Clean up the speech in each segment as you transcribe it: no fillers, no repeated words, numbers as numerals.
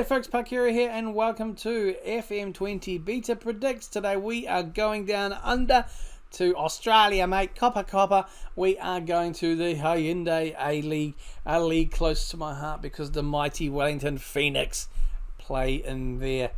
folks, Parkera here, and welcome to FM20 Beta Predicts. Today we are going down under to Australia, mate. Copper. We are going to the Hyundai A-League, a league close to my heart because the mighty Wellington Phoenix play in there.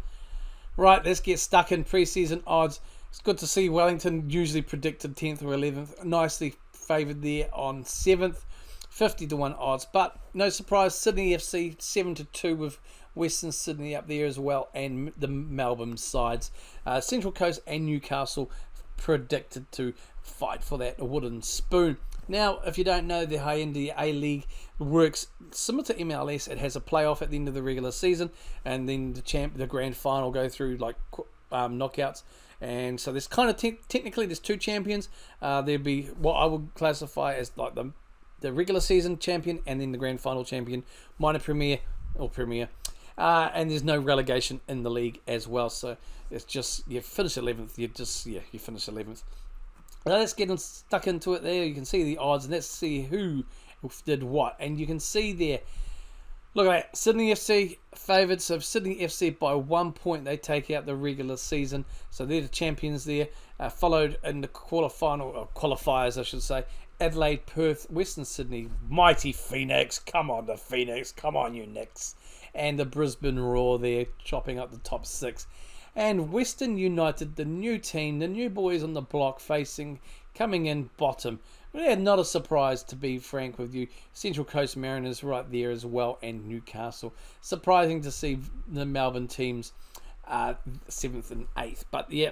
Right, let's get stuck in pre-season odds. It's good to see Wellington, usually predicted 10th or 11th, nicely favoured there on 7th. 50-1 odds, but no surprise, Sydney FC 7-2 with Western Sydney up there as well, and the Melbourne sides. Central Coast and Newcastle predicted to fight for that wooden spoon. Now, if you don't know, the Hyundai A-League works similar to MLS. It has a playoff at the end of the regular season, and then the grand final go through like knockouts. And so there's kind of technically there's two champions. There'd be what I would classify as like the regular season champion and then the grand final champion, minor premier or premier. And there's no relegation in the league as well. So it's just, you finish 11th, you finish 11th. Now let's get stuck into it there. You can see the odds and let's see who did what. And you can see there, look at that, Sydney FC favoured. So Sydney FC by 1 point, they take out the regular season. So they're the champions there. Followed in the qualifiers, I should say, Adelaide, Perth, Western Sydney, mighty Phoenix. Come on, the Phoenix. Come on, you Knicks. And the Brisbane Roar there, chopping up the top 6. And Western United, the new team, the new boys on the block, coming in bottom. Yeah, not a surprise, to be frank with you. Central Coast Mariners right there as well, and Newcastle. Surprising to see the Melbourne teams 7th and 8th. But yeah,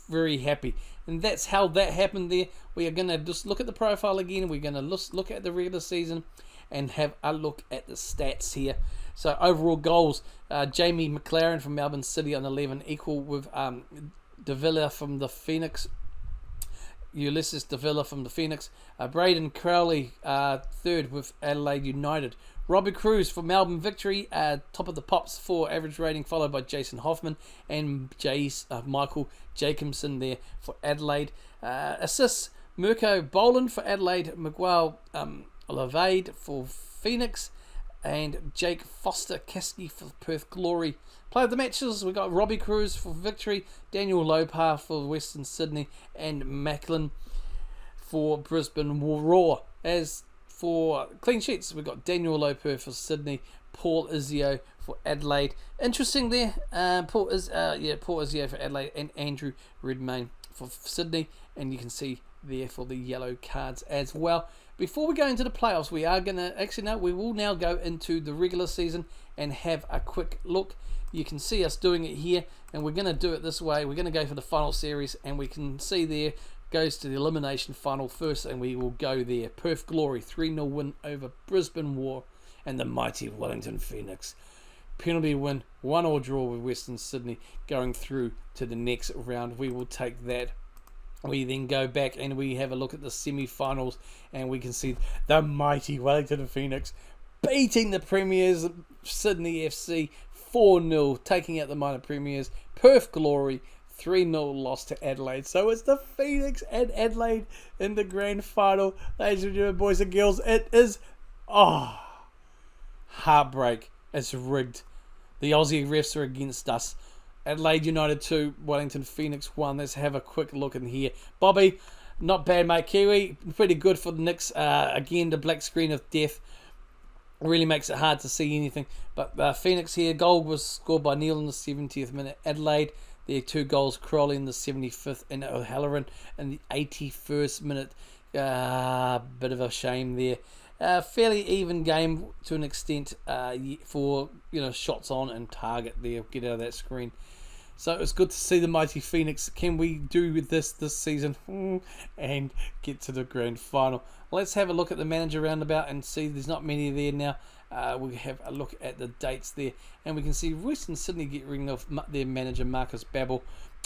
very happy. And that's how that happened there. We are going to just look at the profile again. We're going to look at the regular season and have a look at the stats here. So overall goals, Jamie McLaren from Melbourne City on 11, equal with De Villa from the Phoenix. Ulysses De Villa from the Phoenix. Braden Crowley, third with Adelaide United. Robbie Cruz for Melbourne Victory, top of the pops for average rating, followed by Jason Hoffman and Michael Jacobson there for Adelaide. Assists, Mirko Boland for Adelaide, Miguel Olivade for Phoenix, and Jake Foster-Keski for Perth Glory. Player of the matches, we got Robbie Cruz for Victory, Daniel Lopar for Western Sydney, and Macklin for Brisbane Roar. As for clean sheets, we've got Daniel Lopar for Sydney, Paul Izio for Adelaide. Interesting there, Paul Izio for Adelaide, and Andrew Redmayne for Sydney. And you can see there for the yellow cards as well. Before we go into the playoffs, we are going to, we will now go into the regular season and have a quick look. You can see us doing it here, and we're going to do it this way. We're going to go for the final series, and we can see there goes to the elimination final first, and we will go there. Perth Glory 3-0 win over Brisbane War and the mighty Wellington Phoenix. Penalty win, 1-1 draw with Western Sydney going through to the next round. We will take that. We then go back and we have a look at the semi-finals, and we can see the mighty Wellington Phoenix beating the Premiers Sydney FC 4-0, taking out the minor Premiers. Perth Glory 3-0 loss to Adelaide. So it's the Phoenix and Adelaide in the grand final. Ladies and gentlemen, boys and girls, it is heartbreak. It's rigged. The Aussie refs are against us. Adelaide United 2, Wellington Phoenix 1. Let's have a quick look in here. Bobby, not bad, mate. Kiwi, pretty good for the Knicks. Again, the black screen of death really makes it hard to see anything. But Phoenix here, goal was scored by Neil in the 70th minute. Adelaide, their 2 goals, Crowley in the 75th and O'Halloran in the 81st minute. Bit of a shame there. Fairly even game to an extent for shots on and target there. Get out of that screen. So it's good to see the mighty Phoenix. Can we do with this season and get to the grand final? Let's have a look at the manager roundabout and see there's not many there now. We have a look at the dates there, and we can see Western Sydney get rid of their manager Marcus Babbel.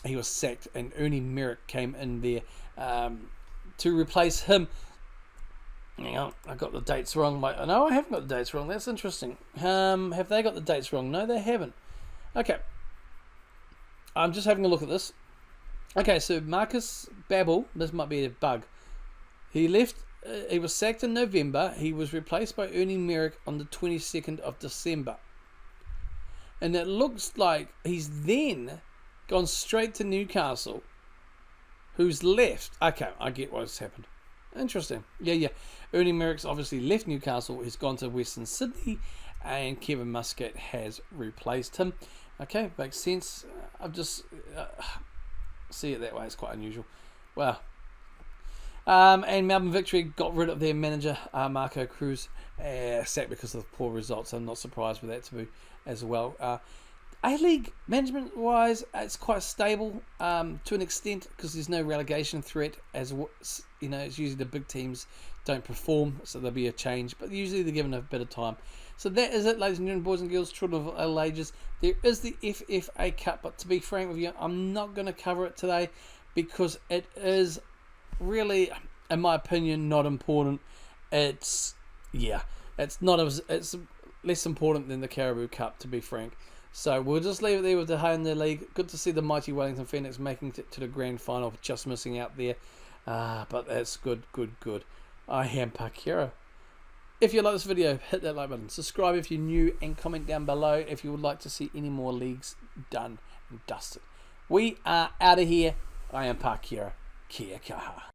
He was sacked, and Ernie Merrick came in there to replace him. Hang on, I got the dates wrong. No, I haven't got the dates wrong. That's interesting. Have they got the dates wrong? No, they haven't. Okay. I'm just having a look at this. Okay, so Marcus Babbel, this might be a bug. He left, he was sacked in November. He was replaced by Ernie Merrick on the 22nd of December. And it looks like he's then gone straight to Newcastle, who's left. Okay, I get what's happened. Interesting. Yeah. Ernie Merrick's obviously left Newcastle. He's gone to Western Sydney, and Kevin Muscat has replaced him. Okay, makes sense. I've just see it that way. It's quite unusual. Wow. And Melbourne Victory got rid of their manager, Marco Cruz, sacked because of the poor results. I'm not surprised with that to be as well. A-League management-wise, it's quite stable to an extent because there's no relegation threat. As you know, it's usually the big teams don't perform, so there'll be a change. But usually they're given a bit of time. So that is it, ladies and gentlemen, boys and girls, children of all ages. There is the FFA Cup, but to be frank with you, I'm not going to cover it today because it is really, in my opinion, not important. It's less important than the Caribou Cup, to be frank. So we'll just leave it there with the Hyundai League. Good to see the mighty Wellington Phoenix making it to the grand final, just missing out there. But that's good. I am Parkera. If you like this video, hit that like button. Subscribe if you're new, and comment down below if you would like to see any more leagues done and dusted. We are out of here. I am Parkera. Kia kaha.